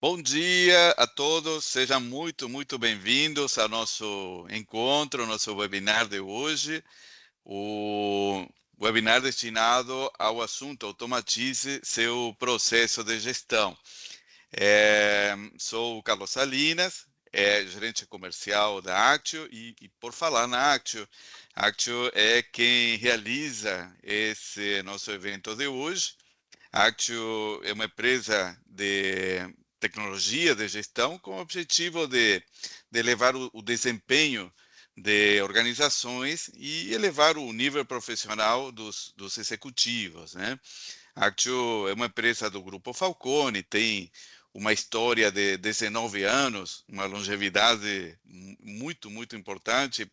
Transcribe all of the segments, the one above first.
Bom dia a todos, sejam muito bem-vindos ao nosso encontro, nosso webinar de hoje. O webinar destinado ao assunto Automatize seu processo de gestão. Sou o Carlos Salinas, gerente comercial da Actio e por falar na Actio, a Actio é quem realiza esse nosso evento de hoje. A Actio é uma empresa de tecnologia de gestão com o objetivo de elevar o desempenho de organizações e elevar o nível profissional dos executivos, né? A Actio é uma empresa do Grupo Falcone, tem uma história de 19 anos, uma longevidade muito importante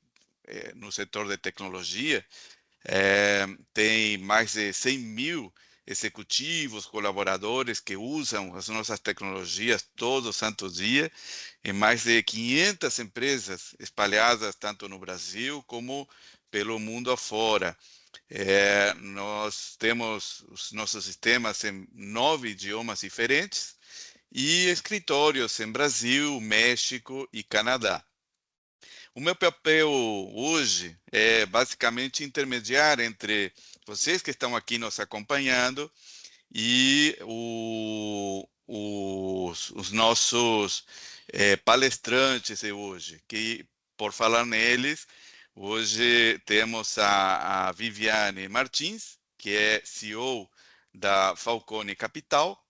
no setor de tecnologia. Tem mais de 100 mil executivos, colaboradores que usam as nossas tecnologias todo santo dia, em mais de 500 empresas espalhadas tanto no Brasil como pelo mundo afora. Nós temos os nossos sistemas em 9 idiomas diferentes e escritórios em Brasil, México e Canadá. O meu papel hoje é basicamente intermediar entre vocês que estão aqui nos acompanhando e os nossos palestrantes de hoje, que, por falar neles, hoje temos a Viviane Martins, que é CEO da Falcone Capital.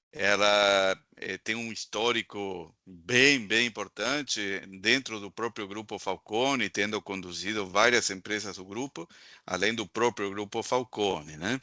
Ela tem um histórico bem importante dentro do próprio Grupo Falcone, tendo conduzido várias empresas do grupo, além do próprio Grupo Falcone, né?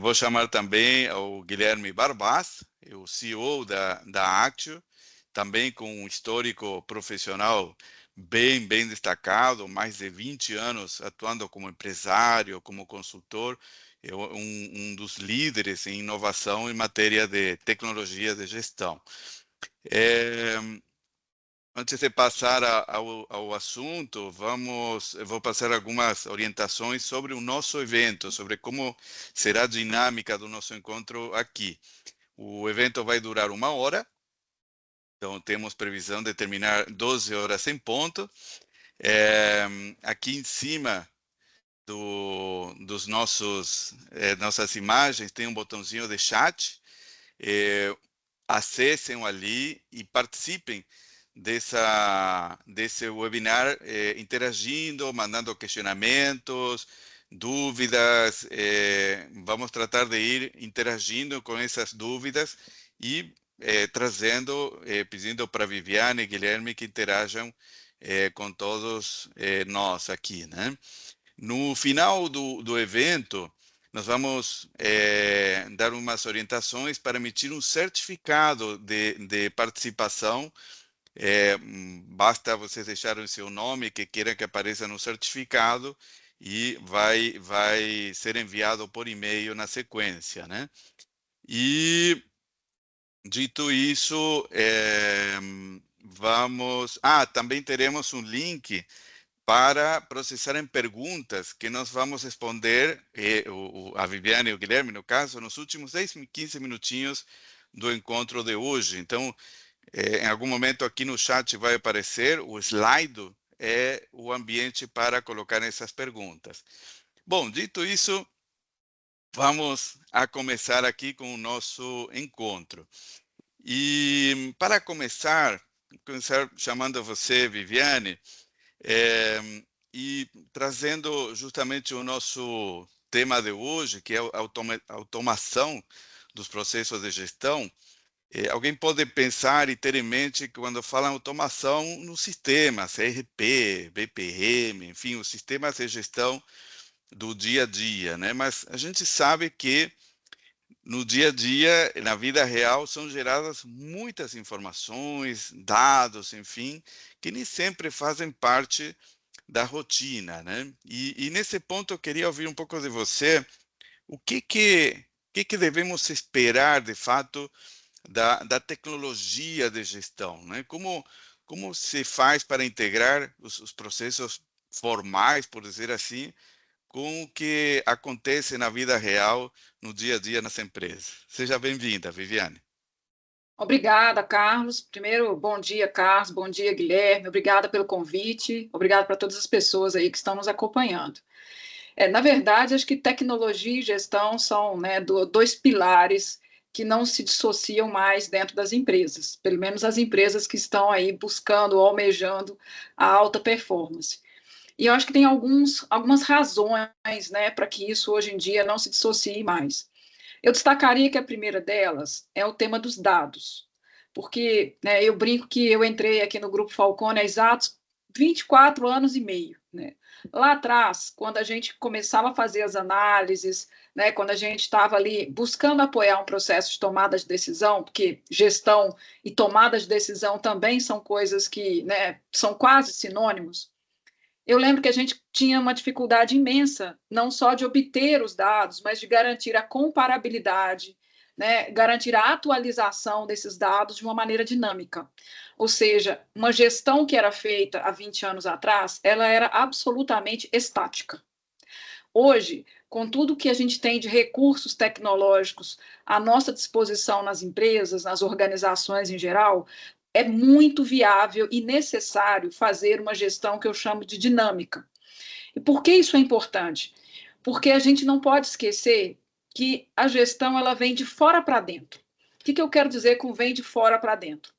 Vou chamar também o Guilherme Barbaz, o CEO da Actio, também com um histórico profissional bem destacado, mais de 20 anos atuando como empresário, como consultor, é um dos líderes em inovação em matéria de tecnologia de gestão. É, Antes de passar ao assunto, eu vou passar algumas orientações sobre o nosso evento, sobre como será a dinâmica do nosso encontro aqui. O evento vai durar 1 hora, então temos previsão de terminar 12 horas em ponto. É, Aqui em cima dos nossas imagens tem um botãozinho de chat. É, Acessem ali e participem desse webinar, interagindo, mandando questionamentos, dúvidas. Vamos tratar de ir interagindo com essas dúvidas e trazendo, pedindo para Viviane e Guilherme que interajam com todos nós aqui, né? No final do evento, nós vamos dar umas orientações para emitir um certificado de participação. Basta vocês deixarem o seu nome que queiram que apareça no certificado e vai ser enviado por e-mail na sequência, né? E dito isso, também teremos um link para processarem perguntas que nós vamos responder, a Viviane e o Guilherme, no caso, nos últimos 10, 15 minutinhos do encontro de hoje. Então, em algum momento aqui no chat vai aparecer o slide, é o ambiente para colocar essas perguntas. Bom, dito isso, vamos a começar aqui com o nosso encontro. E para começar chamando você, Viviane, é, e trazendo justamente o nosso tema de hoje, que é a automação dos processos de gestão. Alguém pode pensar e ter em mente que quando fala em automação nos sistemas, ERP, BPM, enfim, os sistemas de gestão do dia a dia, né? Mas a gente sabe que no dia a dia, na vida real, são geradas muitas informações, dados, enfim, que nem sempre fazem parte da rotina, né? E nesse ponto eu queria ouvir um pouco de você, o que devemos esperar de fato da tecnologia de gestão, né? Como se faz para integrar os processos formais, por dizer assim, com o que acontece na vida real, no dia a dia nas empresas? Seja bem-vinda, Viviane. Obrigada, Carlos. Primeiro, bom dia, Carlos. Bom dia, Guilherme. Obrigada pelo convite. Obrigada para todas as pessoas aí que estão nos acompanhando. Na verdade, acho que tecnologia e gestão são, né, dois pilares que não se dissociam mais dentro das empresas, pelo menos as empresas que estão aí buscando, almejando a alta performance. E eu acho que tem algumas razões, né, para que isso hoje em dia não se dissocie mais. Eu destacaria que a primeira delas é o tema dos dados, porque, né, eu brinco que eu entrei aqui no Grupo Falcone há exatos 24 anos e meio, né? Lá atrás, quando a gente começava a fazer as análises, né, quando a gente estava ali buscando apoiar um processo de tomada de decisão, porque gestão e tomada de decisão também são coisas que, né, são quase sinônimos. Eu lembro que a gente tinha uma dificuldade imensa, não só de obter os dados, mas de garantir a comparabilidade, né, garantir a atualização desses dados de uma maneira dinâmica. Ou seja, uma gestão que era feita há 20 anos atrás, ela era absolutamente estática. Hoje, com tudo que a gente tem de recursos tecnológicos à nossa disposição nas empresas, nas organizações em geral, é muito viável e necessário fazer uma gestão que eu chamo de dinâmica. E por que isso é importante? Porque a gente não pode esquecer que a gestão ela vem de fora para dentro. O que eu quero dizer com vem de fora para dentro?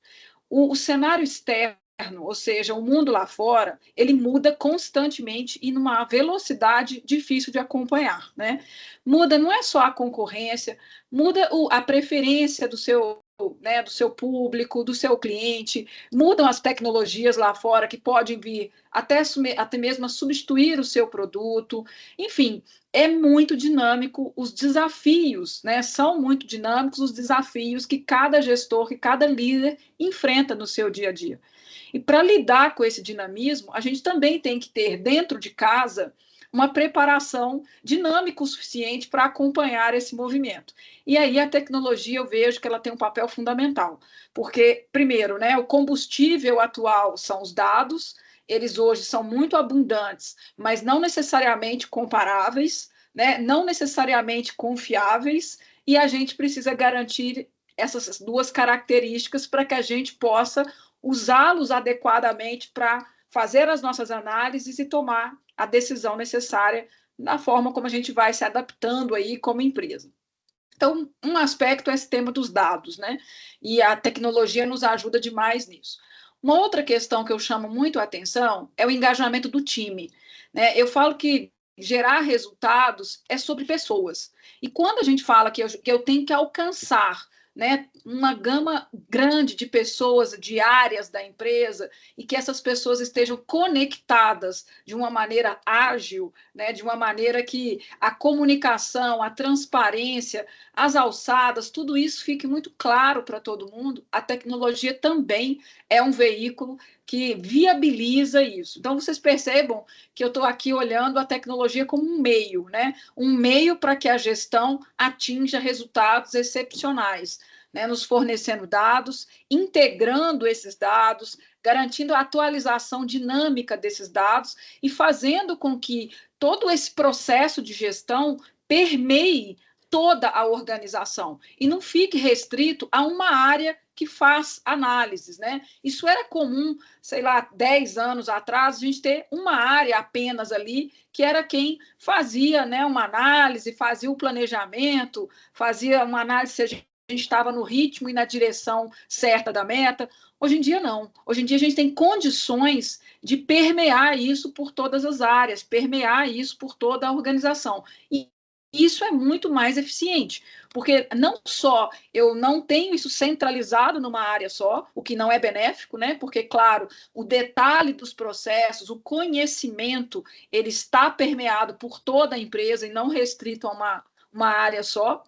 O cenário externo, ou seja, o mundo lá fora, ele muda constantemente e numa velocidade difícil de acompanhar, né? Muda não é só a concorrência, muda a preferência do seu, né, do seu público, do seu cliente, mudam as tecnologias lá fora que podem vir até mesmo a substituir o seu produto, enfim, é muito dinâmico os desafios, né? São muito dinâmicos os desafios que cada gestor, que cada líder enfrenta no seu dia a dia. E para lidar com esse dinamismo, a gente também tem que ter dentro de casa uma preparação dinâmica o suficiente para acompanhar esse movimento. E aí a tecnologia eu vejo que ela tem um papel fundamental, porque primeiro, né, o combustível atual são os dados, eles hoje são muito abundantes, mas não necessariamente comparáveis, né, não necessariamente confiáveis, e a gente precisa garantir essas duas características para que a gente possa usá-los adequadamente para fazer as nossas análises e tomar a decisão necessária na forma como a gente vai se adaptando aí como empresa. Então, um aspecto é esse tema dos dados, né? E a tecnologia nos ajuda demais nisso. Uma outra questão que eu chamo muito a atenção é o engajamento do time, né? Eu falo que gerar resultados é sobre pessoas. E quando a gente fala que eu tenho que alcançar, né, uma gama grande de pessoas, de áreas da empresa, e que essas pessoas estejam conectadas de uma maneira ágil, né, de uma maneira que a comunicação, a transparência, as alçadas, tudo isso fique muito claro para todo mundo, a tecnologia também é um veículo que viabiliza isso. Então, vocês percebam que eu estou aqui olhando a tecnologia como um meio, né? Um meio para que a gestão atinja resultados excepcionais, né? Nos fornecendo dados, integrando esses dados, garantindo a atualização dinâmica desses dados e fazendo com que todo esse processo de gestão permeie toda a organização e não fique restrito a uma área que faz análises, né? Isso era comum, sei lá, 10 anos atrás, a gente ter uma área apenas ali, que era quem fazia, né, uma análise, fazia o planejamento, fazia uma análise se a gente estava no ritmo e na direção certa da meta. Hoje em dia, não. Hoje em dia, a gente tem condições de permear isso por todas as áreas, permear isso por toda a organização. E isso é muito mais eficiente, porque não só eu não tenho isso centralizado numa área só, o que não é benéfico, né? Porque, claro, o detalhe dos processos, o conhecimento, ele está permeado por toda a empresa e não restrito a uma área só.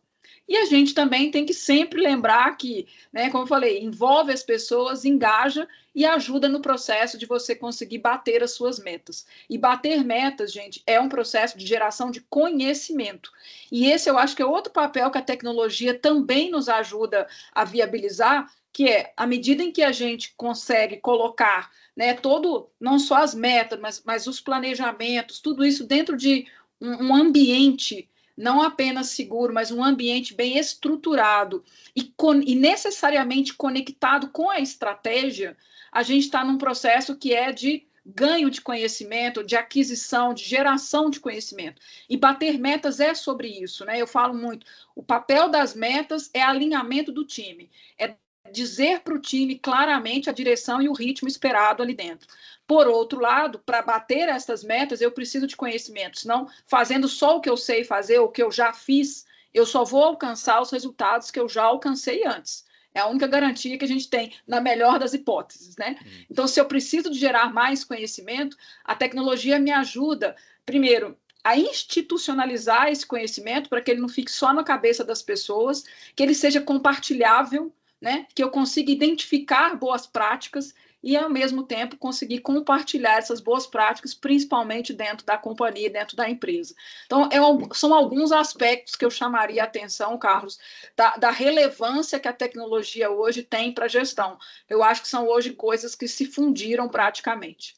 E a gente também tem que sempre lembrar que, né, como eu falei, envolve as pessoas, engaja e ajuda no processo de você conseguir bater as suas metas. E bater metas, gente, é um processo de geração de conhecimento. E esse eu acho que é outro papel que a tecnologia também nos ajuda a viabilizar, que é, à medida em que a gente consegue colocar, né, todo, não só as metas, mas os planejamentos, tudo isso dentro de um ambiente, não apenas seguro, mas um ambiente bem estruturado e necessariamente conectado com a estratégia, a gente está num processo que é de ganho de conhecimento, de aquisição, de geração de conhecimento. E bater metas é sobre isso, né? Eu falo muito, o papel das metas é alinhamento do time, é dizer para o time claramente a direção e o ritmo esperado ali dentro. Por outro lado, para bater essas metas, eu preciso de conhecimento, senão fazendo só o que eu sei fazer, o que eu já fiz, eu só vou alcançar os resultados que eu já alcancei antes. É a única garantia que a gente tem, na melhor das hipóteses, né? Então, se eu preciso de gerar mais conhecimento, a tecnologia me ajuda, primeiro, a institucionalizar esse conhecimento para que ele não fique só na cabeça das pessoas, que ele seja compartilhável, né? Que eu consiga identificar boas práticas e, ao mesmo tempo, conseguir compartilhar essas boas práticas, principalmente dentro da companhia, dentro da empresa. Então, são alguns aspectos que eu chamaria a atenção, Carlos, da relevância que a tecnologia hoje tem para a gestão. Eu acho que são hoje coisas que se fundiram praticamente.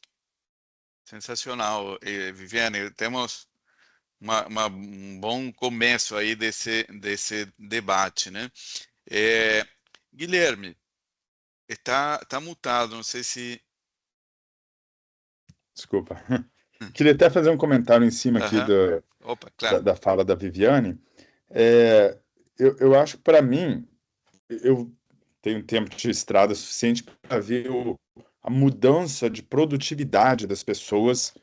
Sensacional, Viviane. Temos um bom começo aí desse debate, né? Guilherme, tá mutado, não sei se... Desculpa. Queria até fazer um comentário em cima aqui Opa, claro. da fala da Viviane. Eu acho que, para mim, eu tenho tempo de estrada suficiente para ver a mudança de produtividade das pessoas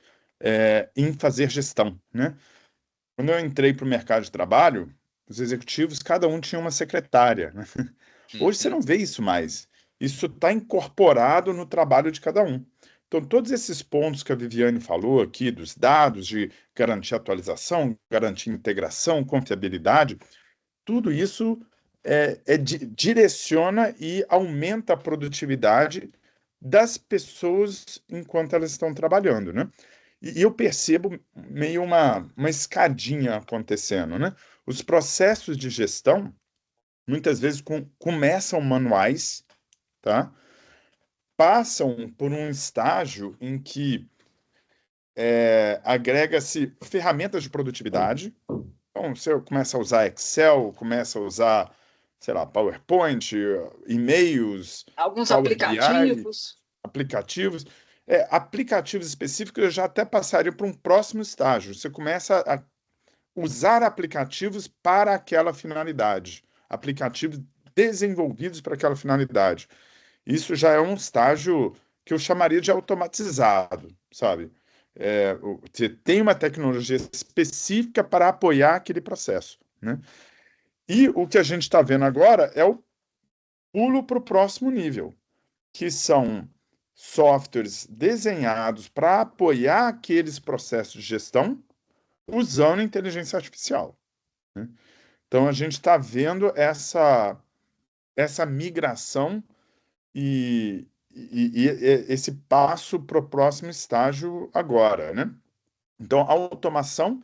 em fazer gestão, né? Quando eu entrei para o mercado de trabalho, os executivos, cada um tinha uma secretária, né? Hoje você não vê isso mais. Isso está incorporado no trabalho de cada um. Então, todos esses pontos que a Viviane falou aqui, dos dados, de garantir atualização, garantir integração, confiabilidade, tudo isso direciona e aumenta a produtividade das pessoas enquanto elas estão trabalhando, né? E eu percebo meio uma escadinha acontecendo, né? Os processos de gestão, muitas vezes, começam manuais, tá? Passam por um estágio em que agrega-se ferramentas de produtividade. Então, você começa a usar Excel, começa a usar, sei lá, PowerPoint, e-mails, alguns Power aplicativos. BI, aplicativos. Aplicativos específicos eu já até passaria para um próximo estágio. Você começa a usar aplicativos para aquela finalidade, aplicativos desenvolvidos para aquela finalidade. Isso já é um estágio que eu chamaria de automatizado, sabe? Você tem uma tecnologia específica para apoiar aquele processo, né? E o que a gente está vendo agora é o pulo para o próximo nível, que são softwares desenhados para apoiar aqueles processos de gestão usando inteligência artificial, né? Então, a gente está vendo essa migração e esse passo para o próximo estágio agora, né? Então, a automação,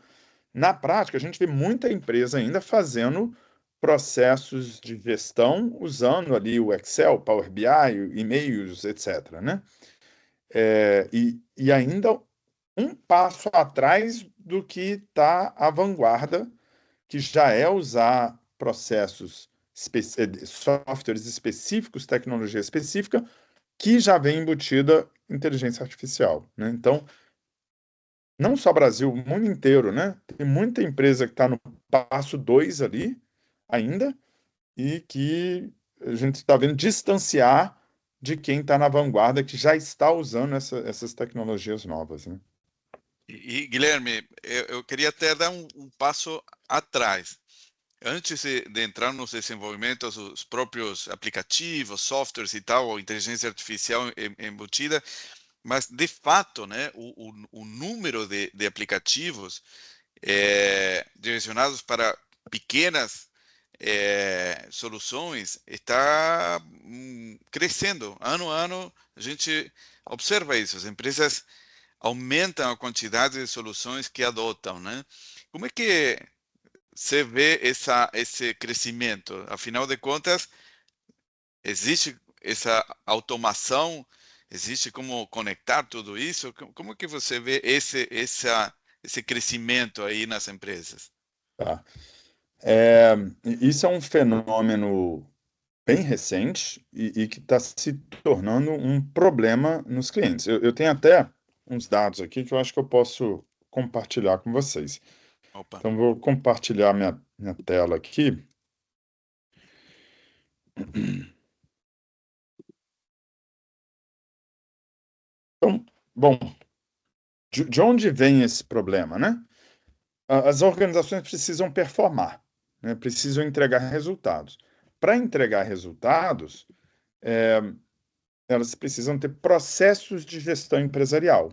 na prática, a gente vê muita empresa ainda fazendo processos de gestão usando ali o Excel, Power BI, e-mails, etc., né? E ainda um passo atrás do que está à vanguarda, que já é usar processos, softwares específicos, tecnologia específica, que já vem embutida inteligência artificial, né? Então, não só Brasil, o mundo inteiro, né? Tem muita empresa que está no passo 2 ali ainda e que a gente está vendo distanciar de quem está na vanguarda, que já está usando essas tecnologias novas, né? Guilherme, eu queria até dar um passo atrás. Antes de entrar nos desenvolvimentos, os próprios aplicativos, softwares e tal, ou inteligência artificial embutida, mas de fato, né, o número de aplicativos direcionados para pequenas soluções está crescendo. Ano a ano, a gente observa isso. As empresas aumentam a quantidade de soluções que adotam, né? Como é que você vê esse crescimento? Afinal de contas, existe essa automação, existe como conectar tudo isso? Como que você vê esse crescimento aí nas empresas? Tá. Isso é um fenômeno bem recente e que está se tornando um problema nos clientes. Eu tenho até uns dados aqui que eu acho que eu posso compartilhar com vocês. Opa. Então, vou compartilhar minha tela aqui. Então, bom, de onde vem esse problema, né? As organizações precisam performar, né? Precisam entregar resultados. Para entregar resultados, elas precisam ter processos de gestão empresarial.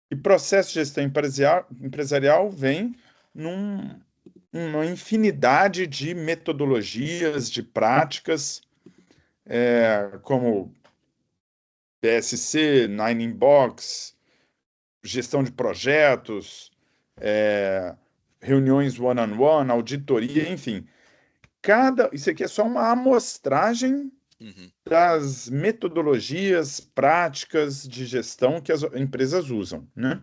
E processo de gestão empresarial vem numa infinidade de metodologias, de práticas, como PSC, Nine in Box, gestão de projetos, reuniões one-on-one, auditoria, enfim. Isso aqui é só uma amostragem das metodologias, práticas de gestão que as empresas usam, né?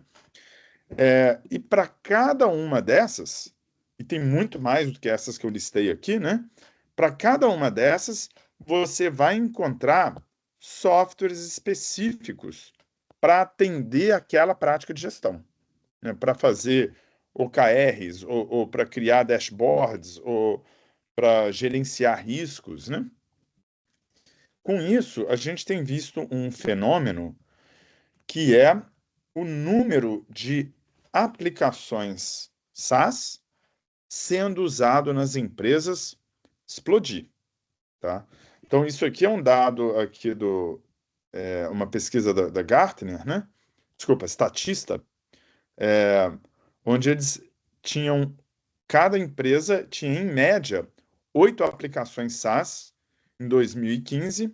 E para cada uma dessas, e tem muito mais do que essas que eu listei aqui, né? Para cada uma dessas, você vai encontrar softwares específicos para atender aquela prática de gestão, né? Para fazer OKRs, ou para criar dashboards, ou para gerenciar riscos, né? Com isso, a gente tem visto um fenômeno que é o número de aplicações SaaS sendo usado nas empresas explodir, tá? Então, isso aqui é um dado aqui uma pesquisa da Gartner, né? Desculpa, Statista, onde eles tinham, cada empresa tinha, em média, 8 aplicações SaaS em 2015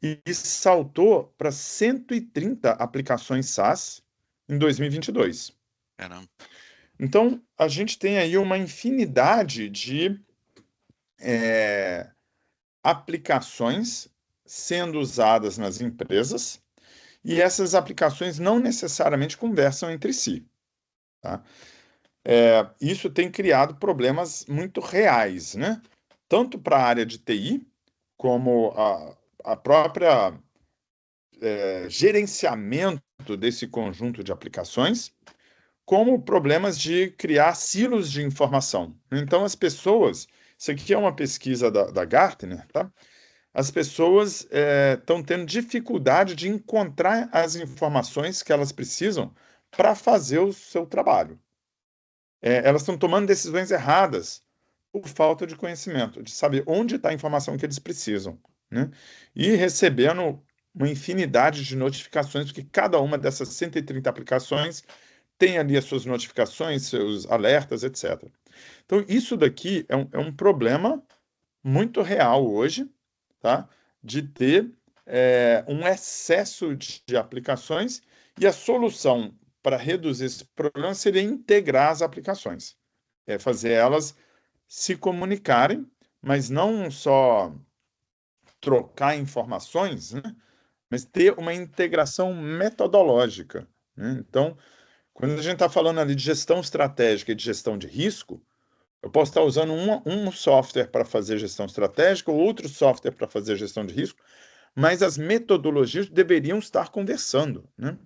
e saltou para 130 aplicações SaaS em 2022. Caramba. Então, a gente tem aí uma infinidade de aplicações sendo usadas nas empresas, e essas aplicações não necessariamente conversam entre si, tá? Isso tem criado problemas muito reais, né? Tanto para a área de TI, como a própria gerenciamento desse conjunto de aplicações, como problemas de criar silos de informação. Então, as pessoas, isso aqui é uma pesquisa da Gartner, tá? As pessoas estão tendo dificuldade de encontrar as informações que elas precisam para fazer o seu trabalho. Elas estão tomando decisões erradas por falta de conhecimento, de saber onde está a informação que eles precisam, né? E recebendo uma infinidade de notificações, porque cada uma dessas 130 aplicações tem ali as suas notificações, seus alertas, etc. Então, isso daqui é um problema muito real hoje, tá? De ter um excesso de aplicações, e a solução para reduzir esse problema seria integrar as aplicações, fazer elas se comunicarem, mas não só trocar informações, né? Mas ter uma integração metodológica, né? Então, quando a gente está falando ali de gestão estratégica e de gestão de risco, eu posso estar usando um software para fazer gestão estratégica, ou outro software para fazer gestão de risco, mas as metodologias deveriam estar conversando, né?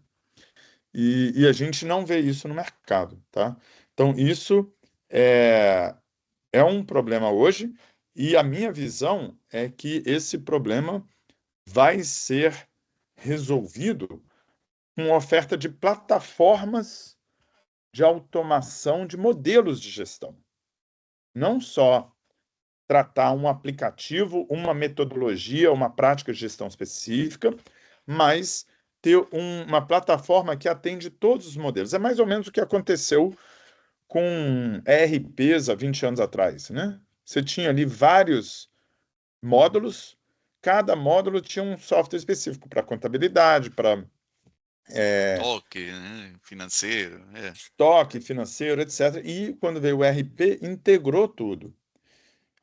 E a gente não vê isso no mercado, tá? Então, isso é um problema hoje, e a minha visão é que esse problema vai ser resolvido com oferta de plataformas de automação de modelos de gestão. Não só tratar um aplicativo, uma metodologia, uma prática de gestão específica, mas ter uma plataforma que atende todos os modelos. É mais ou menos o que aconteceu com ERPs há 20 anos atrás, né? Você tinha ali vários módulos, cada módulo tinha um software específico para contabilidade, para Toque, né? Financeiro. estoque financeiro, etc. E quando veio o ERP, integrou tudo.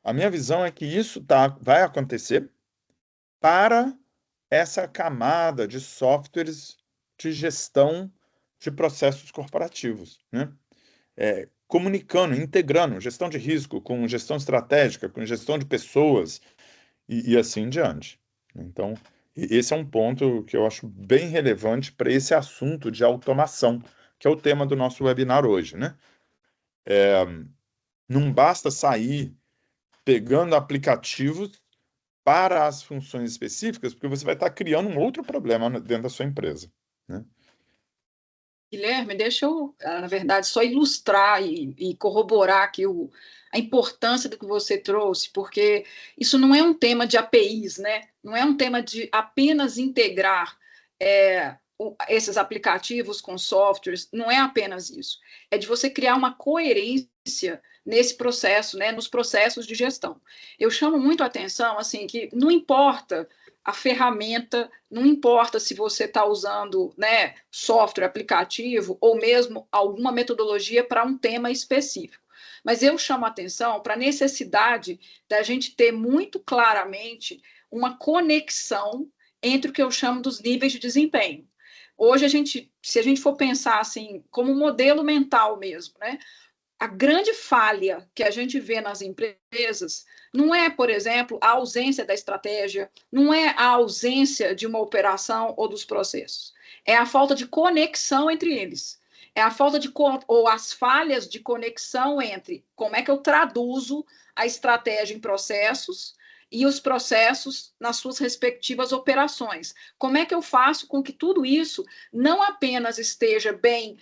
A minha visão é que isso vai acontecer para essa camada de softwares de gestão de processos corporativos, né? comunicando, integrando gestão de risco com gestão estratégica, com gestão de pessoas e assim em diante. Então, esse é um ponto que eu acho bem relevante para esse assunto de automação, que é o tema do nosso webinar hoje, né? Não basta sair pegando aplicativos para as funções específicas, porque você vai estar criando um outro problema dentro da sua empresa, né? Guilherme, deixa eu, na verdade, só ilustrar e corroborar aqui a importância do que você trouxe, porque isso não é um tema de APIs, né? Não é um tema de apenas integrar esses aplicativos com softwares, não é apenas isso. É de você criar uma coerência nesse processo, né? Nos processos de gestão. Eu chamo muito a atenção, assim, que não importa a ferramenta, não importa se você está usando, né, software, aplicativo, ou mesmo alguma metodologia para um tema específico. Mas eu chamo a atenção para a necessidade da gente ter muito claramente uma conexão entre o que eu chamo dos níveis de desempenho. Hoje, se a gente for pensar assim, como modelo mental mesmo, né, a grande falha que a gente vê nas empresas não é, por exemplo, a ausência da estratégia, não é a ausência de uma operação ou dos processos. É a falta de conexão entre eles. É a falta de ou as falhas de conexão entre como é que eu traduzo a estratégia em processos e os processos nas suas respectivas operações. Como é que eu faço com que tudo isso não apenas esteja bem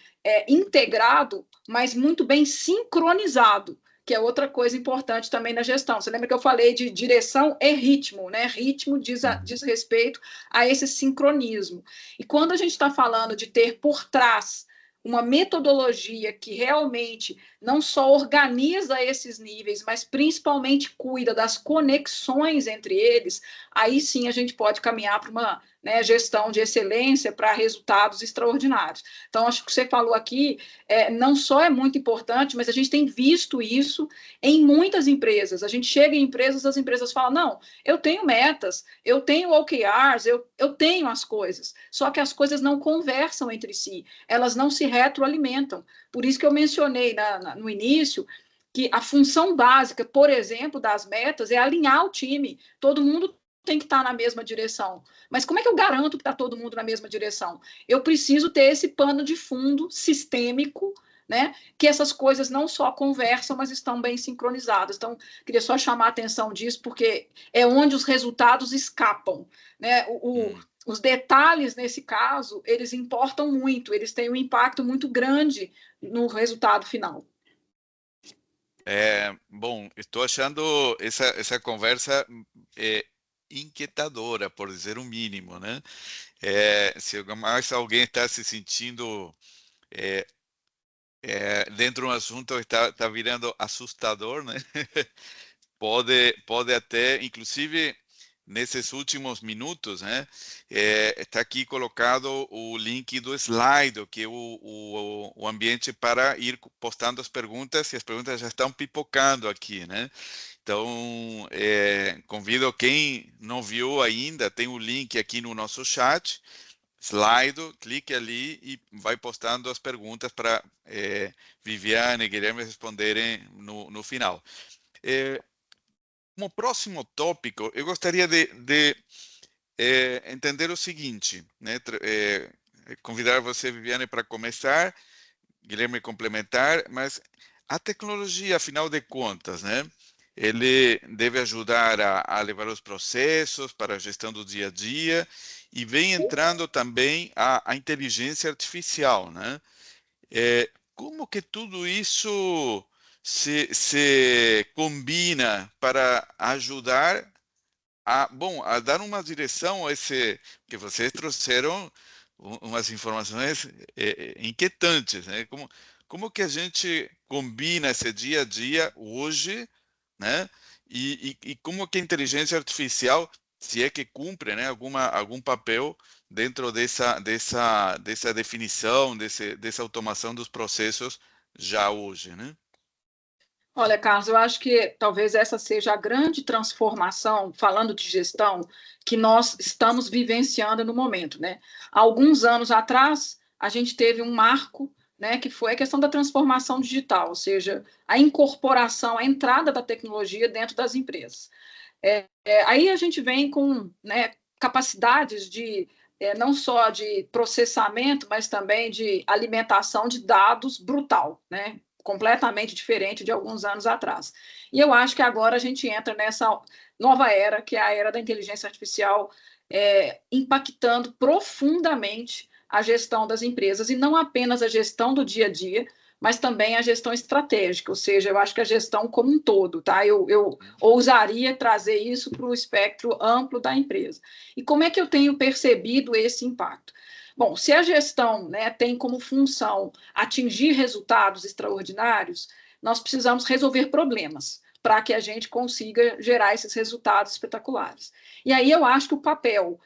integrado, mas muito bem sincronizado, que é outra coisa importante também na gestão. Você lembra que eu falei de direção e ritmo, né? Ritmo diz respeito a esse sincronismo. E quando a gente está falando de ter por trás uma metodologia que realmente não só organiza esses níveis, mas principalmente cuida das conexões entre eles, aí sim a gente pode caminhar para uma, né, gestão de excelência, para resultados extraordinários. Então, acho que você falou aqui, não só é muito importante, mas a gente tem visto isso em muitas empresas. A gente chega em empresas, as empresas falam, não, eu tenho metas, eu tenho OKRs, eu tenho as coisas, só que as coisas não conversam entre si, elas não se retroalimentam. Por isso que eu mencionei no início que a função básica, por exemplo, das metas é alinhar o time. Todo mundo tem que estar na mesma direção. Mas como é que eu garanto que está todo mundo na mesma direção? Eu preciso ter esse pano de fundo sistêmico, né? Que essas coisas não só conversam, mas estão bem sincronizadas. Então, queria só chamar a atenção disso, porque é onde os resultados escapam, né? Os detalhes, nesse caso, eles importam muito, eles têm um impacto muito grande no resultado final. Bom, estou achando essa conversa inquietadora, por dizer o mínimo, né? Se mais alguém está se sentindo dentro de um assunto que está virando assustador, né? pode até, inclusive, nesses últimos minutos, né? Está aqui colocado o link do slide, que é o ambiente para ir postando as perguntas, e as perguntas já estão pipocando aqui, né? Então, convido quem não viu ainda, tem o link aqui no nosso chat, slide, clique ali e vai postando as perguntas para Viviane e Guilherme responderem no final. Como próximo tópico, eu gostaria de entender o seguinte, né? Convidar você, Viviane, para começar, Guilherme complementar, mas a tecnologia, afinal de contas, né? Ele deve ajudar a levar os processos para a gestão do dia a dia e vem entrando também a inteligência artificial, né? Como que tudo isso se combina para ajudar a dar uma direção a esse que vocês trouxeram umas informações inquietantes, né? Como que a gente combina esse dia a dia hoje, né? E como que a inteligência artificial, se é que cumpre, né, algum papel dentro dessa definição, dessa automação dos processos já hoje, né? Olha, Carlos, eu acho que talvez essa seja a grande transformação, falando de gestão, que nós estamos vivenciando no momento, né? Há alguns anos atrás, a gente teve um marco, né, que foi a questão da transformação digital, ou seja, a incorporação, a entrada da tecnologia dentro das empresas. Aí a gente vem com, né, capacidades de não só de processamento, mas também de alimentação de dados brutal, né, completamente diferente de alguns anos atrás. E eu acho que agora a gente entra nessa nova era, que é a era da inteligência artificial, impactando profundamente a gestão das empresas, e não apenas a gestão do dia a dia, mas também a gestão estratégica, ou seja, eu acho que a gestão como um todo, tá? Eu ousaria trazer isso para o espectro amplo da empresa. E como é que eu tenho percebido esse impacto? Bom, se a gestão, né, tem como função atingir resultados extraordinários, nós precisamos resolver problemas para que a gente consiga gerar esses resultados espetaculares. E aí eu acho que o papel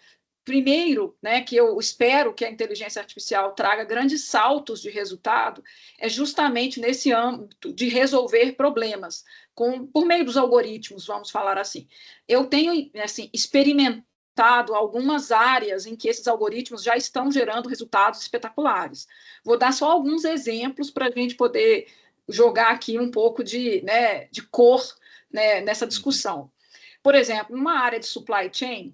primeiro, né, que eu espero que a inteligência artificial traga grandes saltos de resultado, é justamente nesse âmbito de resolver problemas, por meio dos algoritmos, vamos falar assim. Eu tenho, assim, experimentado algumas áreas em que esses algoritmos já estão gerando resultados espetaculares. Vou dar só alguns exemplos para a gente poder jogar aqui um pouco de cor, né, nessa discussão. Por exemplo, numa área de supply chain,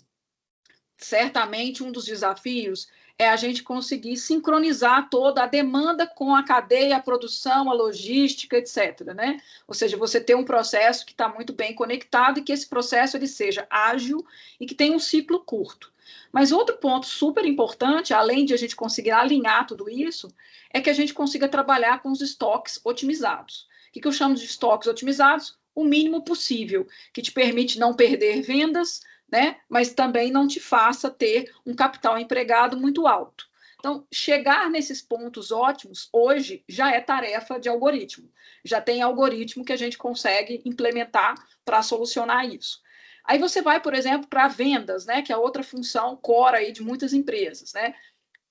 certamente um dos desafios é a gente conseguir sincronizar toda a demanda com a cadeia, a produção, a logística, etc., né? Ou seja, você ter um processo que está muito bem conectado e que esse processo ele seja ágil e que tenha um ciclo curto. Mas outro ponto super importante, além de a gente conseguir alinhar tudo isso, é que a gente consiga trabalhar com os estoques otimizados. O que eu chamo de estoques otimizados? O mínimo possível, que te permite não perder vendas, né, mas também não te faça ter um capital empregado muito alto. Então, chegar nesses pontos ótimos, hoje, já é tarefa de algoritmo. Já tem algoritmo que a gente consegue implementar para solucionar isso. Aí você vai, por exemplo, para vendas, né, que é outra função core aí de muitas empresas, né?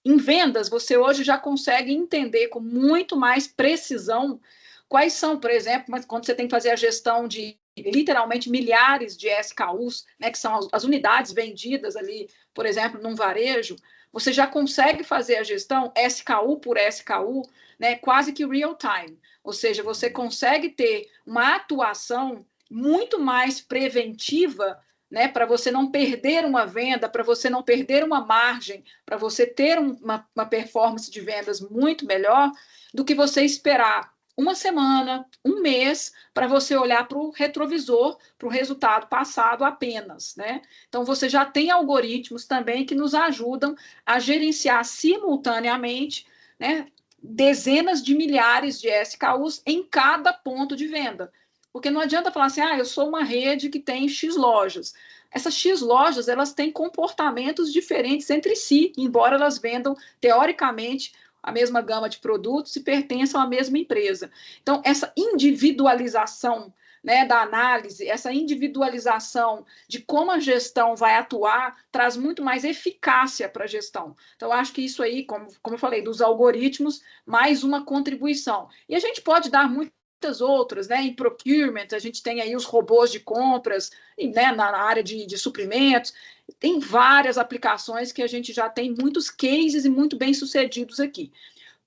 Em vendas, você hoje já consegue entender com muito mais precisão quais são, por exemplo, quando você tem que fazer a gestão de literalmente milhares de SKUs, né, que são as unidades vendidas ali, por exemplo, num varejo, você já consegue fazer a gestão SKU por SKU, né, quase que real time. Ou seja, você consegue ter uma atuação muito mais preventiva, né, para você não perder uma venda, para você não perder uma margem, para você ter uma performance de vendas muito melhor do que você esperar uma semana, um mês, para você olhar para o retrovisor, para o resultado passado apenas, né? Então, você já tem algoritmos também que nos ajudam a gerenciar simultaneamente, né, dezenas de milhares de SKUs em cada ponto de venda. Porque não adianta falar assim, eu sou uma rede que tem X lojas. Essas X lojas, elas têm comportamentos diferentes entre si, embora elas vendam, teoricamente, a mesma gama de produtos e pertençam à mesma empresa. Então, essa individualização, né, da análise, essa individualização de como a gestão vai atuar, traz muito mais eficácia para a gestão. Então, eu acho que isso aí, como eu falei, dos algoritmos, mais uma contribuição. E a gente pode dar muitas outras, né? Em procurement, a gente tem aí os robôs de compras, né, na área de suprimentos, tem várias aplicações que a gente já tem muitos cases e muito bem sucedidos aqui.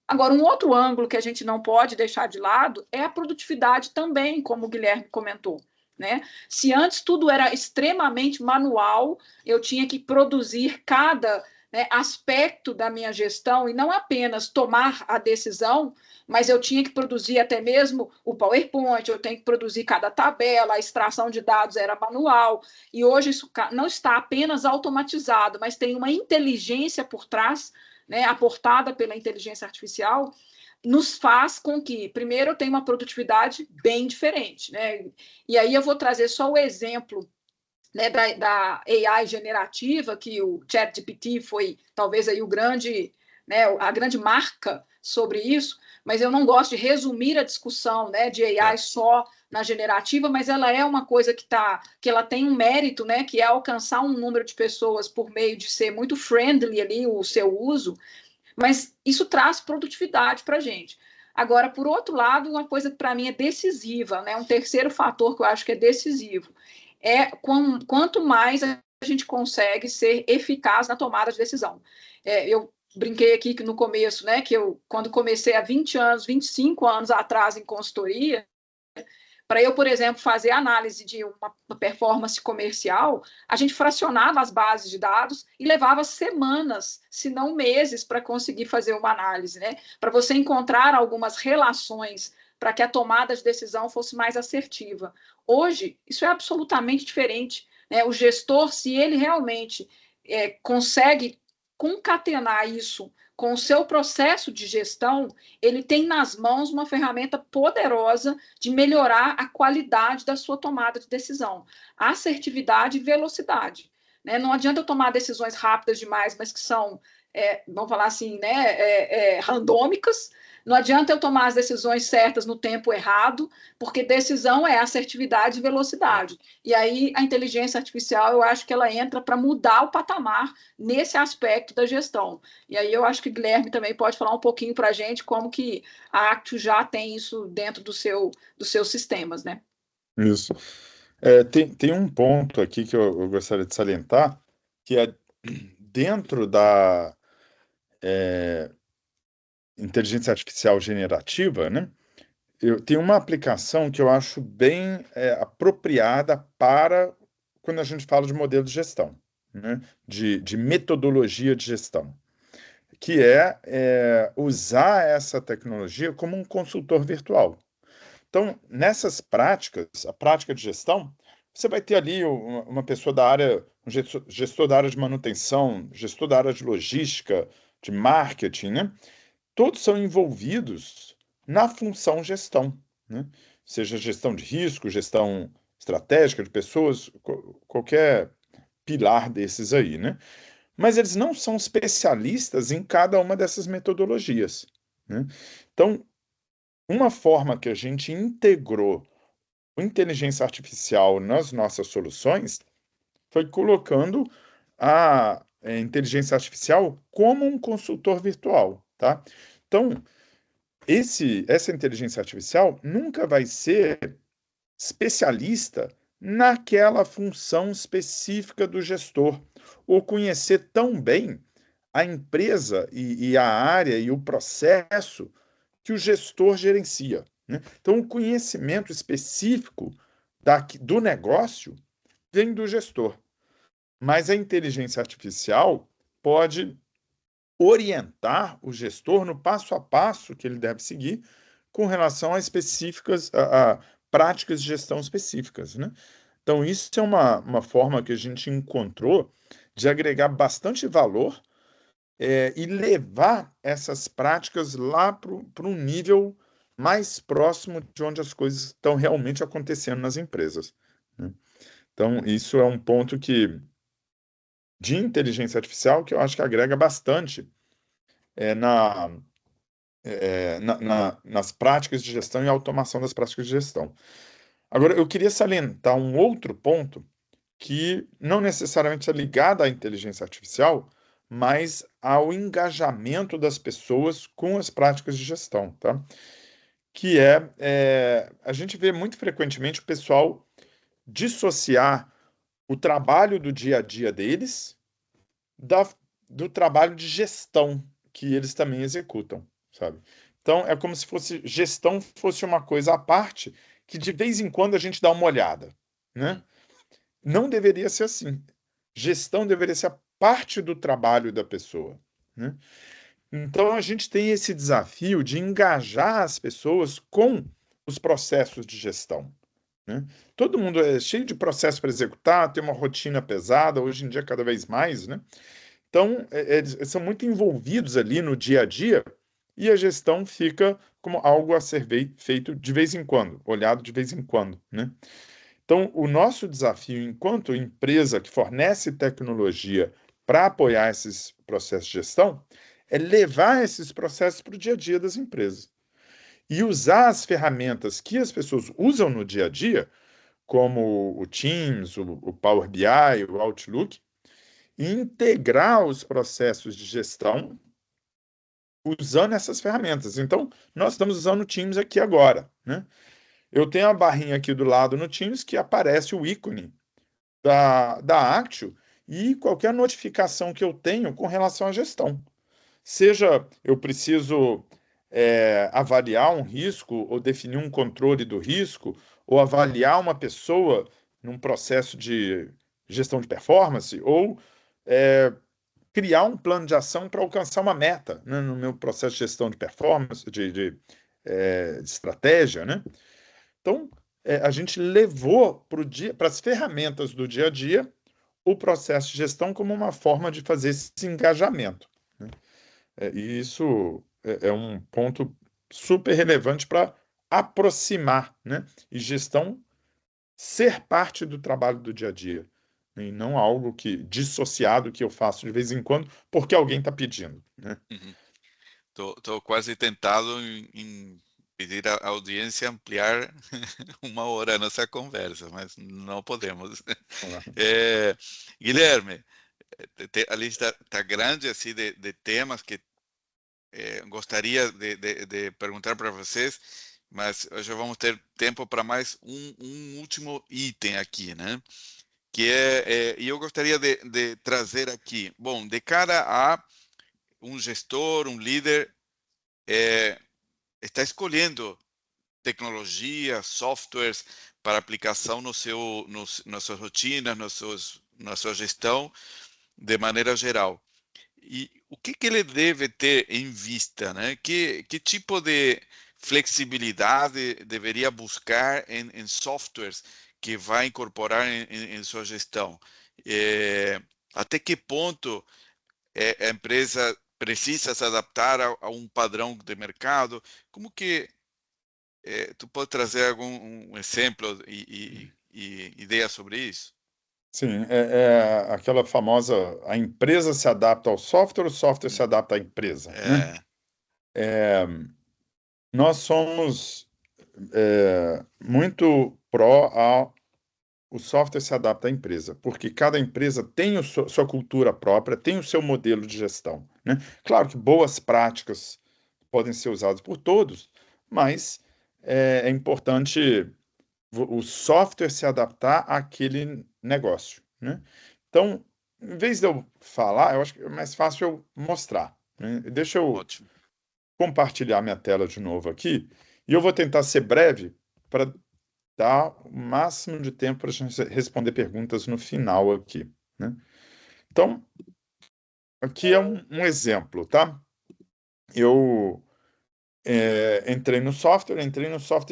Agora, um outro ângulo que a gente não pode deixar de lado é a produtividade também, como o Guilherme comentou, né? Se antes tudo era extremamente manual, eu tinha que produzir cada, né, aspecto da minha gestão e não apenas tomar a decisão, mas eu tinha que produzir até mesmo o PowerPoint, eu tenho que produzir cada tabela, a extração de dados era manual, e hoje isso não está apenas automatizado, mas tem uma inteligência por trás, né, aportada pela inteligência artificial, nos faz com que, primeiro, eu tenha uma produtividade bem diferente, né? E aí eu vou trazer só o exemplo, né, da AI generativa, que o ChatGPT foi talvez aí o grande, né, a grande marca sobre isso, mas eu não gosto de resumir a discussão, né, de AI só na generativa, mas ela é uma coisa que ela tem um mérito, né, que é alcançar um número de pessoas por meio de ser muito friendly ali o seu uso, mas isso traz produtividade para a gente. Agora, por outro lado, uma coisa que para mim é decisiva, né, um terceiro fator que eu acho que é decisivo, é quanto mais a gente consegue ser eficaz na tomada de decisão. Eu brinquei aqui que no começo, né, que eu, quando comecei há 20 anos, 25 anos atrás em consultoria, para eu, por exemplo, fazer análise de uma performance comercial, a gente fracionava as bases de dados e levava semanas, se não meses, para conseguir fazer uma análise, né? Para você encontrar algumas relações para que a tomada de decisão fosse mais assertiva. Hoje, isso é absolutamente diferente, né? O gestor, se ele realmente consegue concatenar isso com o seu processo de gestão, ele tem nas mãos uma ferramenta poderosa de melhorar a qualidade da sua tomada de decisão, assertividade e velocidade. Né? Não adianta eu tomar decisões rápidas demais, mas que são, vamos falar assim, né, randômicas. Não adianta eu tomar as decisões certas no tempo errado, porque decisão é assertividade e velocidade. E aí a inteligência artificial, eu acho que ela entra para mudar o patamar nesse aspecto da gestão. E aí eu acho que o Guilherme também pode falar um pouquinho para a gente como que a Actio já tem isso dentro dos seus sistemas, né? Isso. Tem um ponto aqui que eu gostaria de salientar, que é dentro da inteligência artificial generativa, né? Eu tenho uma aplicação que eu acho bem apropriada para quando a gente fala de modelo de gestão, né? De metodologia de gestão, que é usar essa tecnologia como um consultor virtual. Então, nessas práticas, a prática de gestão, você vai ter ali uma pessoa da área, um gestor da área de manutenção, gestor da área de logística, de marketing, né? Todos são envolvidos na função gestão, né? Seja gestão de risco, gestão estratégica de pessoas, qualquer pilar desses aí, né? Mas eles não são especialistas em cada uma dessas metodologias, né? Então, uma forma que a gente integrou a inteligência artificial nas nossas soluções foi colocando a inteligência artificial como um consultor virtual, tá? Então, essa inteligência artificial nunca vai ser especialista naquela função específica do gestor, ou conhecer tão bem a empresa e a área e o processo que o gestor gerencia, né? Então, o conhecimento específico do negócio vem do gestor, mas a inteligência artificial pode orientar o gestor no passo a passo que ele deve seguir com relação a práticas de gestão específicas, né? Então, isso é uma forma que a gente encontrou de agregar bastante valor e levar essas práticas lá para um nível mais próximo de onde as coisas estão realmente acontecendo nas empresas, né? Então, isso é um ponto de inteligência artificial que eu acho que agrega bastante nas práticas de gestão e automação das práticas de gestão. Agora, eu queria salientar um outro ponto que não necessariamente é ligado à inteligência artificial, mas ao engajamento das pessoas com as práticas de gestão, tá? Que a gente vê muito frequentemente o pessoal dissociar o trabalho do dia a dia deles do trabalho de gestão que eles também executam, sabe? Então, é como se gestão fosse uma coisa à parte que de vez em quando a gente dá uma olhada, né? Não deveria ser assim. Gestão deveria ser a parte do trabalho da pessoa, né? Então, a gente tem esse desafio de engajar as pessoas com os processos de gestão, né? Todo mundo é cheio de processo para executar, tem uma rotina pesada, hoje em dia cada vez mais, né? Então, eles são muito envolvidos ali no dia a dia e a gestão fica como algo a ser feito de vez em quando, olhado de vez em quando, né? Então, o nosso desafio enquanto empresa que fornece tecnologia para apoiar esses processos de gestão é levar esses processos para o dia a dia das empresas e usar as ferramentas que as pessoas usam no dia a dia, como o Teams, o Power BI, o Outlook, e integrar os processos de gestão usando essas ferramentas. Então, nós estamos usando o Teams aqui agora, né? Eu tenho a barrinha aqui do lado no Teams que aparece o ícone da Actio e qualquer notificação que eu tenho com relação à gestão. Seja eu preciso avaliar um risco ou definir um controle do risco, ou avaliar uma pessoa num processo de gestão de performance, ou criar um plano de ação para alcançar uma meta, né, no meu processo de gestão de performance, de estratégia, né? Então, a gente levou para as ferramentas do dia a dia o processo de gestão como uma forma de fazer esse engajamento, né? E isso é um ponto super relevante para aproximar, né? E gestão ser parte do trabalho do dia a dia, né? E não algo dissociado que eu faço de vez em quando porque alguém está pedindo, né? Estou quase tentado em pedir à audiência ampliar 1 hora a nossa conversa, mas não podemos. Guilherme, a lista está grande assim de temas que gostaria de perguntar para vocês, mas hoje vamos ter tempo para mais um último item aqui, né? Que e eu gostaria de trazer aqui, bom, de cara a um gestor, um líder, está escolhendo tecnologia, softwares para aplicação na sua rotina, na sua gestão, de maneira geral. E o que ele deve ter em vista, né? Que tipo de flexibilidade deveria buscar em softwares que vai incorporar em sua gestão? Até que ponto a empresa precisa se adaptar a um padrão de mercado? Como que tu pode trazer algum exemplo e ideia sobre isso? Sim, aquela famosa, a empresa se adapta ao software, o software se adapta à empresa, né? Nós somos muito pró o software se adapta à empresa, porque cada empresa tem sua cultura própria, tem o seu modelo de gestão, né? Claro que boas práticas podem ser usadas por todos, mas é importante o software se adaptar àquele negócio, né? Então, em vez de eu falar, eu acho que é mais fácil eu mostrar, né? Deixa eu Ótimo. compartilhar minha tela de novo aqui, e eu vou tentar ser breve para dar o máximo de tempo para a gente responder perguntas no final aqui, né? Então, aqui é um exemplo, tá? Eu entrei no software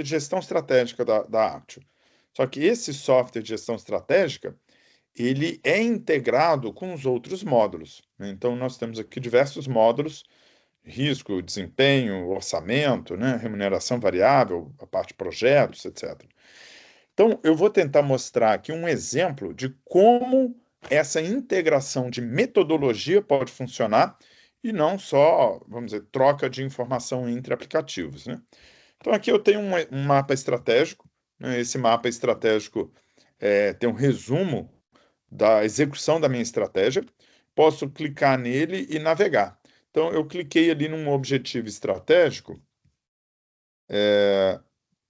de gestão estratégica da Actio. Só que esse software de gestão estratégica, ele é integrado com os outros módulos, né? Então, nós temos aqui diversos módulos: risco, desempenho, orçamento, né? Remuneração variável, a parte de projetos, etc. Então, eu vou tentar mostrar aqui um exemplo de como essa integração de metodologia pode funcionar e não só, vamos dizer, troca de informação entre aplicativos, né? Então, aqui eu tenho um mapa estratégico, né? Esse mapa estratégico tem um resumo da execução da minha estratégia. Posso clicar nele e navegar. Então, eu cliquei ali num objetivo estratégico.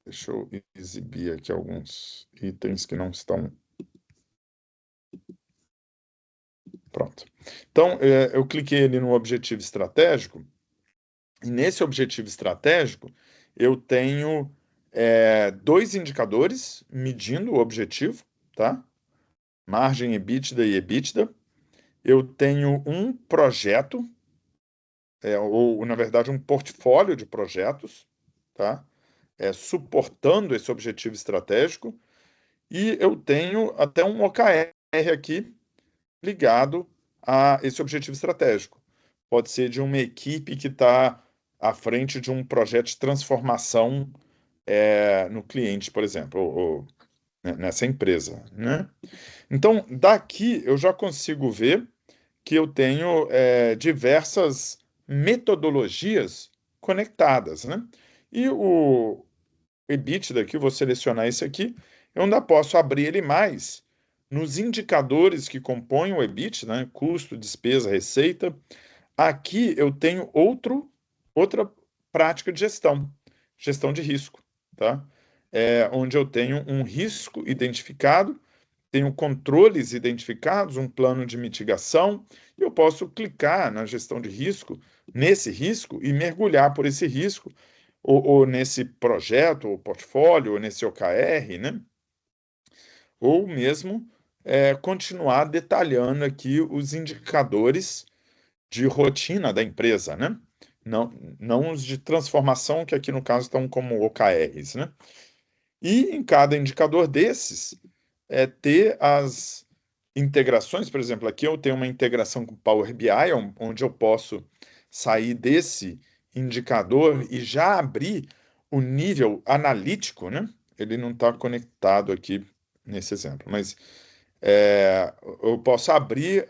Deixa eu exibir aqui alguns itens que não estão. Pronto. Então, eu cliquei ali no objetivo estratégico, e nesse objetivo estratégico, eu tenho 2 indicadores medindo o objetivo, tá? Margem EBITDA e EBITDA. Eu tenho um projeto, ou, na verdade, um portfólio de projetos, tá? Suportando esse objetivo estratégico. E eu tenho até um OKR aqui ligado a esse objetivo estratégico. Pode ser de uma equipe que está à frente de um projeto de transformação no cliente, por exemplo, ou nessa empresa, né? Então, daqui eu já consigo ver que eu tenho diversas metodologias conectadas, né? E o EBITDA aqui, vou selecionar esse aqui, eu ainda posso abrir ele mais nos indicadores que compõem o EBIT, né? Custo, despesa, receita. Aqui eu tenho outra prática de gestão de risco, tá? Onde eu tenho um risco identificado tenho controles identificados, um plano de mitigação, e eu posso clicar na gestão de risco, nesse risco, e mergulhar por esse risco, ou nesse projeto, ou portfólio, ou nesse OKR, né? Ou mesmo continuar detalhando aqui os indicadores de rotina da empresa, né? Não os de transformação, que aqui no caso estão como OKRs, né? E em cada indicador desses, ter as integrações, por exemplo, aqui eu tenho uma integração com Power BI, onde eu posso sair desse indicador e já abrir o nível analítico, né? Ele não está conectado aqui nesse exemplo, mas eu posso abrir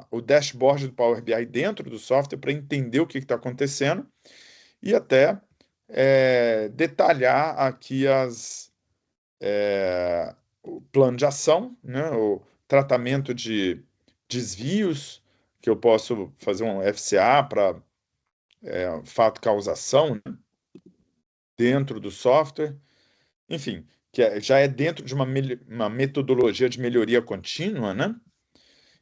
o dashboard do Power BI dentro do software para entender o que está acontecendo e até detalhar aqui o plano de ação, né, o tratamento de desvios, que eu posso fazer um FCA para fato-causação, né, dentro do software, enfim, que já é dentro de uma metodologia de melhoria contínua, né?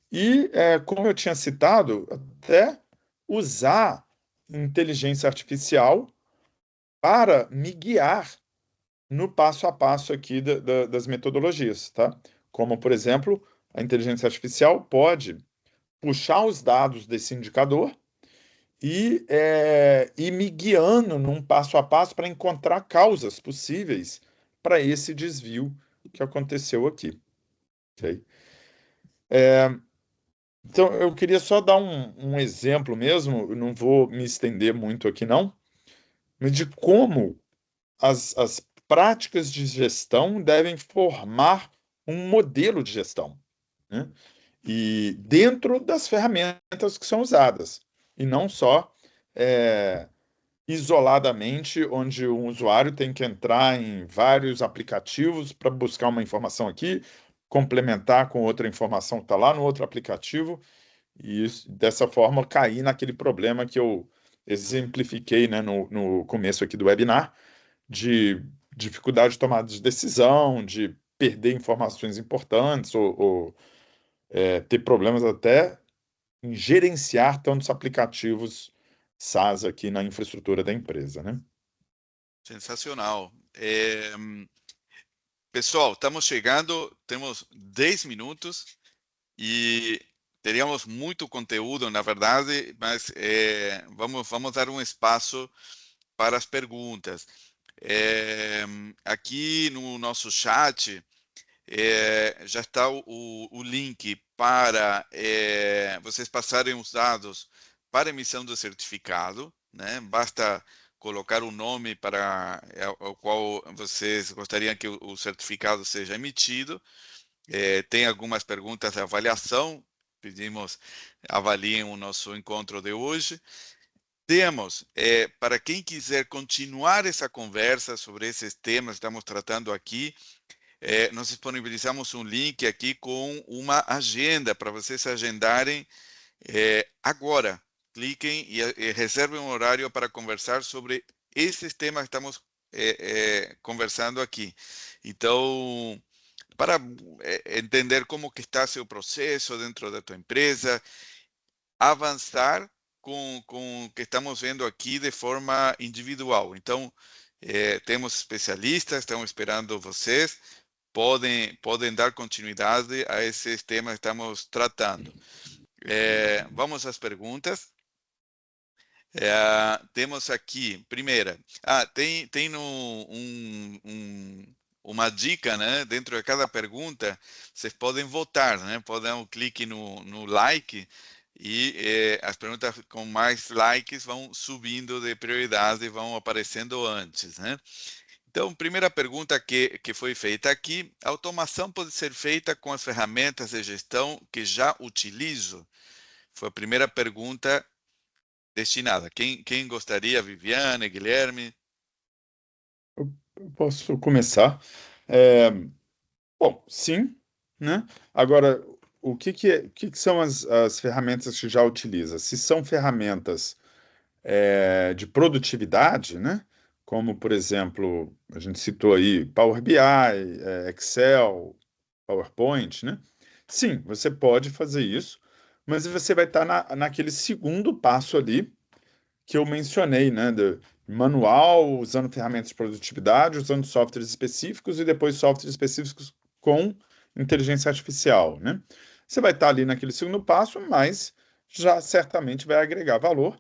E, como eu tinha citado, até usar inteligência artificial para me guiar no passo a passo aqui das metodologias, tá? Como, por exemplo, a inteligência artificial pode puxar os dados desse indicador e ir me guiando num passo a passo para encontrar causas possíveis para esse desvio que aconteceu aqui. Okay? Então, eu queria só dar um exemplo mesmo, eu não vou me estender muito aqui não, mas de como as práticas de gestão devem formar um modelo de gestão, né? E dentro das ferramentas que são usadas, e não só isoladamente, onde o usuário tem que entrar em vários aplicativos para buscar uma informação aqui, complementar com outra informação que está lá no outro aplicativo, e dessa forma cair naquele problema que eu exemplifiquei, né, no começo aqui do webinar, de dificuldade de tomada de decisão, de perder informações importantes, ou ter problemas até em gerenciar tantos aplicativos SaaS aqui na infraestrutura da empresa, né? Sensacional. Pessoal, estamos chegando, temos 10 minutos e teríamos muito conteúdo, na verdade, mas vamos dar um espaço para as perguntas. Aqui no nosso chat já está o link para vocês passarem os dados para emissão do certificado, né? Basta colocar o nome para o qual vocês gostariam que o certificado seja emitido. Tem algumas perguntas de avaliação, pedimos avaliem o nosso encontro de hoje. Temos, para quem quiser continuar essa conversa sobre esses temas que estamos tratando aqui, nós disponibilizamos um link aqui com uma agenda para vocês agendarem agora. Cliquem e reservem um horário para conversar sobre esses temas que estamos conversando aqui. Então, para entender como que está seu processo dentro da tua empresa, avançar com o que estamos vendo aqui de forma individual. Então, temos especialistas, estamos esperando vocês, podem dar continuidade a esses temas que estamos tratando. Vamos às perguntas. Temos aqui, primeira, tem uma dica, né? Dentro de cada pergunta, vocês podem votar, né? Podem dar um clique no like e as perguntas com mais likes vão subindo de prioridade e vão aparecendo antes, né? Então, primeira pergunta que foi feita aqui: a automação pode ser feita com as ferramentas de gestão que já utilizo? Foi a primeira pergunta destinada. Quem gostaria? Viviane, Guilherme? Eu posso começar. Bom, sim, né? Agora, o que que são as ferramentas que já utiliza? Se são ferramentas de produtividade, né? Como, por exemplo, a gente citou aí Power BI, Excel, PowerPoint, né? Sim, você pode fazer isso, mas você vai estar naquele segundo passo ali que eu mencionei, né? Do manual, usando ferramentas de produtividade, usando softwares específicos e depois softwares específicos com inteligência artificial, né? Você vai estar ali naquele segundo passo, mas já certamente vai agregar valor.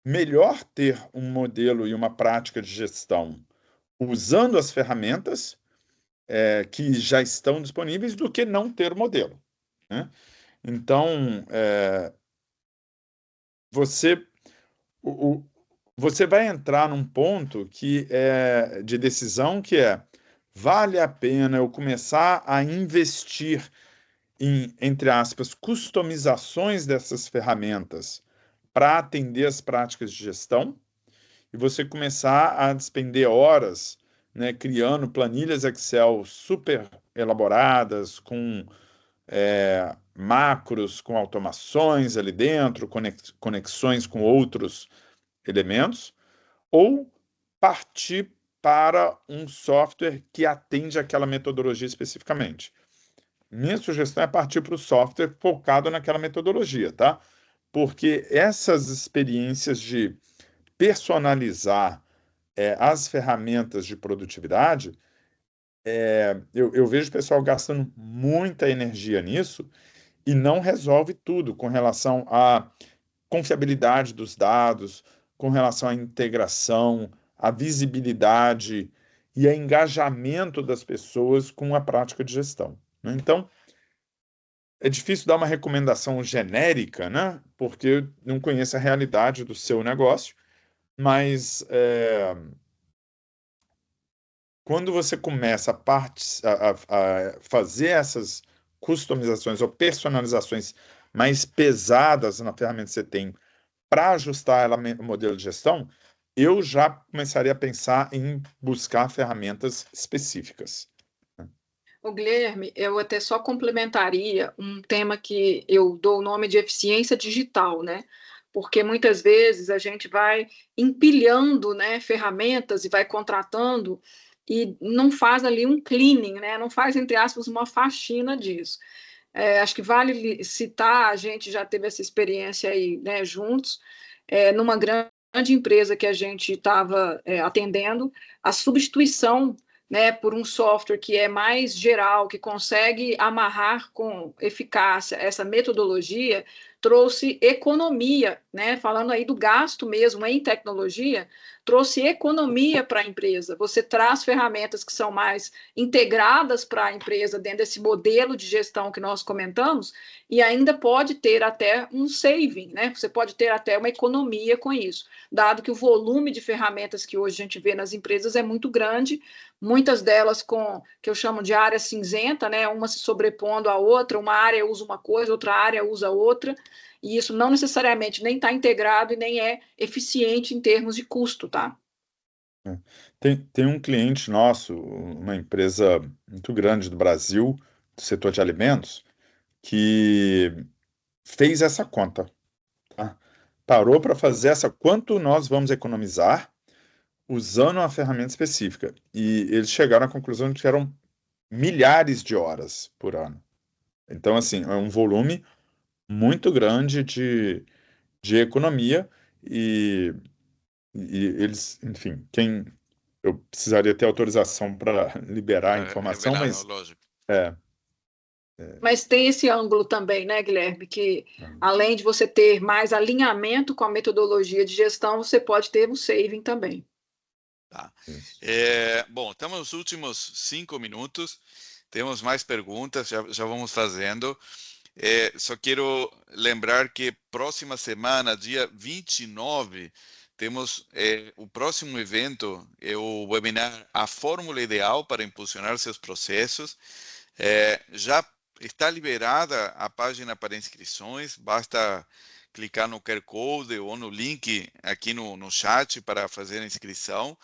Melhor ter um modelo e uma prática de gestão usando as ferramentas que já estão disponíveis do que não ter modelo, né? Então, você, o, o- você vai entrar num ponto que é de decisão que vale a pena eu começar a investir em, entre aspas, customizações dessas ferramentas para atender as práticas de gestão e você começar a despender horas, né, criando planilhas Excel super elaboradas, com macros, com automações ali dentro, conexões com outros elementos, ou partir para um software que atende aquela metodologia especificamente. Minha sugestão é partir para o software focado naquela metodologia, tá? Porque essas experiências de personalizar as ferramentas de produtividade, eu vejo o pessoal gastando muita energia nisso e não resolve tudo com relação à confiabilidade dos dados, com relação à integração, à visibilidade e a engajamento das pessoas com a prática de gestão, né? Então, é difícil dar uma recomendação genérica, né? Porque eu não conheço a realidade do seu negócio, mas quando você começa a fazer essas customizações ou personalizações mais pesadas na ferramenta que você tem para ajustar ela ao modelo de gestão, eu já começaria a pensar em buscar ferramentas específicas. O Guilherme, eu até só complementaria um tema que eu dou o nome de eficiência digital, né? Porque muitas vezes a gente vai empilhando, né, ferramentas e vai contratando e não faz ali um cleaning, né? Não faz, entre aspas, uma faxina disso. Acho que vale citar, a gente já teve essa experiência aí, né, juntos, numa grande empresa que a gente estava atendendo, a substituição, né, por um software que é mais geral, que consegue amarrar com eficácia essa metodologia, trouxe economia, né, falando aí do gasto mesmo em tecnologia, trouxe economia para a empresa. Você traz ferramentas que são mais integradas para a empresa dentro desse modelo de gestão que nós comentamos, e ainda pode ter até um saving, né? Você pode ter até uma economia com isso, dado que o volume de ferramentas que hoje a gente vê nas empresas é muito grande, muitas delas com que eu chamo de área cinzenta, né? Uma se sobrepondo à outra, uma área usa uma coisa, outra área usa outra, e isso não necessariamente nem está integrado e nem é eficiente em termos de custo, tá? Tem um cliente nosso, uma empresa muito grande do Brasil, do setor de alimentos, que fez essa conta, tá? Parou para fazer essa quanto nós vamos economizar usando uma ferramenta específica. E eles chegaram à conclusão de que eram milhares de horas por ano. Então, assim, é um volume muito grande de economia e eles, enfim, eu precisaria ter autorização para liberar a Para informação, revelar, não, mas lógico. é, Mas tem esse ângulo também, né, Guilherme, que além de você ter mais alinhamento com a metodologia de gestão, você pode ter um saving também. Tá. isso. Bom, estamos nos últimos 5 minutos. Temos mais perguntas, já vamos fazendo. Só quero lembrar que próxima semana, dia 29, temos o próximo evento, é o webinar A Fórmula Ideal para Impulsionar Seus Processos. Já está liberada a página para inscrições, basta clicar no QR Code ou no link aqui no chat para fazer a inscrição.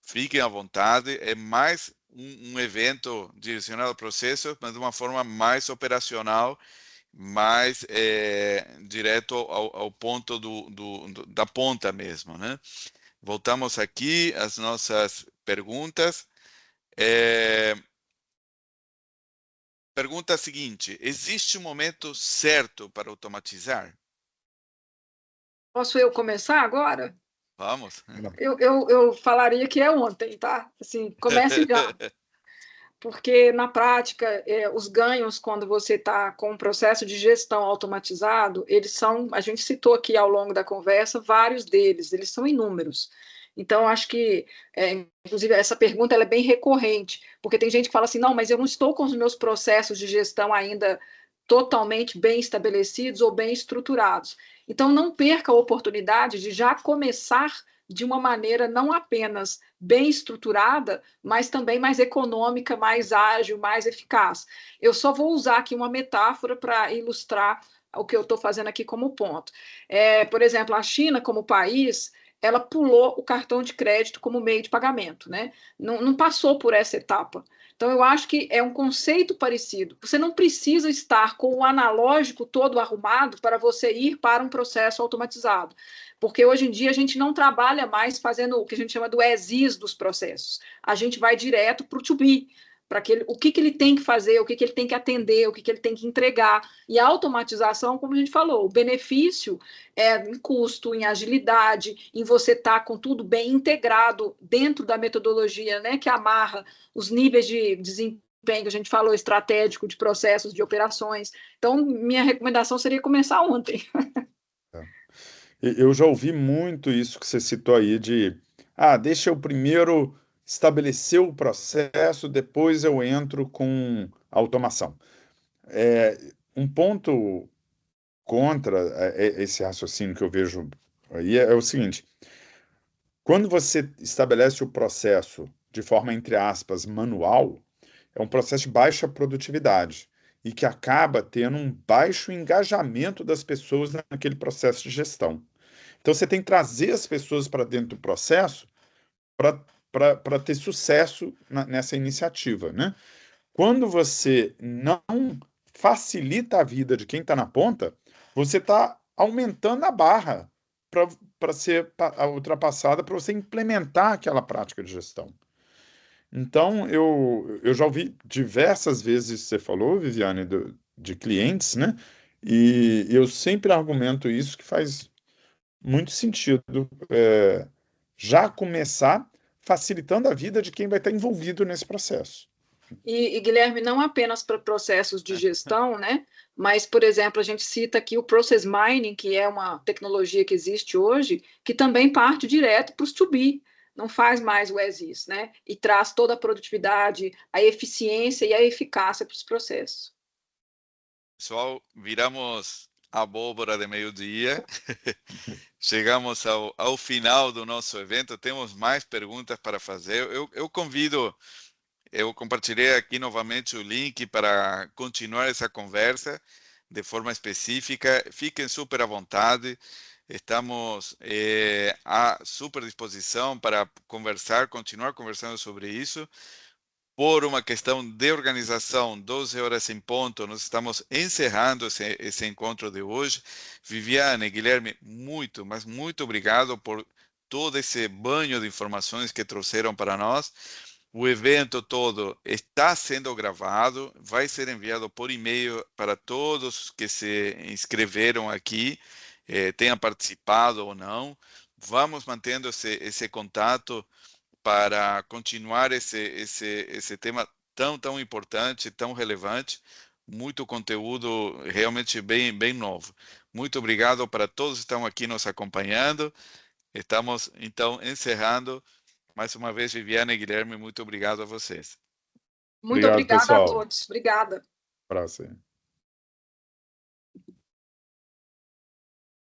Fiquem à vontade, é mais um evento direcionado a processos, mas de uma forma mais operacional, mais direto ao ponto da ponta mesmo, né? Voltamos aqui às nossas perguntas. pergunta a seguinte: existe um momento certo para automatizar? Posso eu começar agora? Vamos. Eu falaria que é ontem, tá? Assim, comece já. Porque, na prática, os ganhos, quando você está com um processo de gestão automatizado, eles são, a gente citou aqui ao longo da conversa, vários deles, eles são inúmeros. Então, acho que, inclusive, essa pergunta ela é bem recorrente, porque tem gente que fala assim, não, mas eu não estou com os meus processos de gestão ainda totalmente bem estabelecidos ou bem estruturados. Então, não perca a oportunidade de já começar de uma maneira não apenas bem estruturada, mas também mais econômica, mais ágil, mais eficaz. Eu só vou usar aqui uma metáfora para ilustrar o que eu estou fazendo aqui como ponto. Por exemplo, a China, como país, ela pulou o cartão de crédito como meio de pagamento, né? Não passou por essa etapa. Então, eu acho que é um conceito parecido. Você não precisa estar com o analógico todo arrumado para você ir para um processo automatizado. Porque hoje em dia a gente não trabalha mais fazendo o que a gente chama do as-is dos processos. A gente vai direto para o to-be, para o que ele tem que fazer, o que ele tem que atender, o que ele tem que entregar. E a automatização, como a gente falou, o benefício é em custo, em agilidade, em você estar com tudo bem integrado dentro da metodologia, né, que amarra os níveis de desempenho que a gente falou, estratégico, de processos, de operações. Então, minha recomendação seria começar ontem. Eu já ouvi muito isso que você citou aí de, deixa eu primeiro estabelecer o processo, depois eu entro com automação. Um ponto contra esse raciocínio que eu vejo aí é o seguinte: quando você estabelece o processo de forma, entre aspas, manual, é um processo de baixa produtividade e que acaba tendo um baixo engajamento das pessoas naquele processo de gestão. Então, você tem que trazer as pessoas para dentro do processo para ter sucesso nessa iniciativa, né? Quando você não facilita a vida de quem está na ponta, você está aumentando a barra para ser ultrapassada, para você implementar aquela prática de gestão. Então, eu já ouvi diversas vezes, você falou, Viviane, de clientes, né? E eu sempre argumento isso, que faz muito sentido já começar facilitando a vida de quem vai estar envolvido nesse processo. E Guilherme, não apenas para processos de gestão, né? Mas, por exemplo, a gente cita aqui o Process Mining, que é uma tecnologia que existe hoje, que também parte direto para os to-be, não faz mais o as-is, né? E traz toda a produtividade, a eficiência e a eficácia para os processos. Pessoal, viramos a abóbora de meio-dia. Chegamos ao final do nosso evento. Temos mais perguntas para fazer. Eu convido, eu compartilhei aqui novamente o link para continuar essa conversa de forma específica. Fiquem super à vontade. Estamos à super disposição para conversar, continuar conversando sobre isso. Por uma questão de organização, 12 horas em ponto, nós estamos encerrando esse encontro de hoje. Viviane, Guilherme, muito, mas muito obrigado por todo esse banho de informações que trouxeram para nós. O evento todo está sendo gravado, vai ser enviado por e-mail para todos que se inscreveram aqui, tenham participado ou não. Vamos mantendo esse contato para continuar esse tema tão importante, tão relevante, muito conteúdo realmente bem novo. Muito obrigado para todos que estão aqui nos acompanhando. Estamos, então, encerrando. Mais uma vez, Viviane e Guilherme, muito obrigado a vocês. Muito obrigada a todos. Obrigada. Prazer.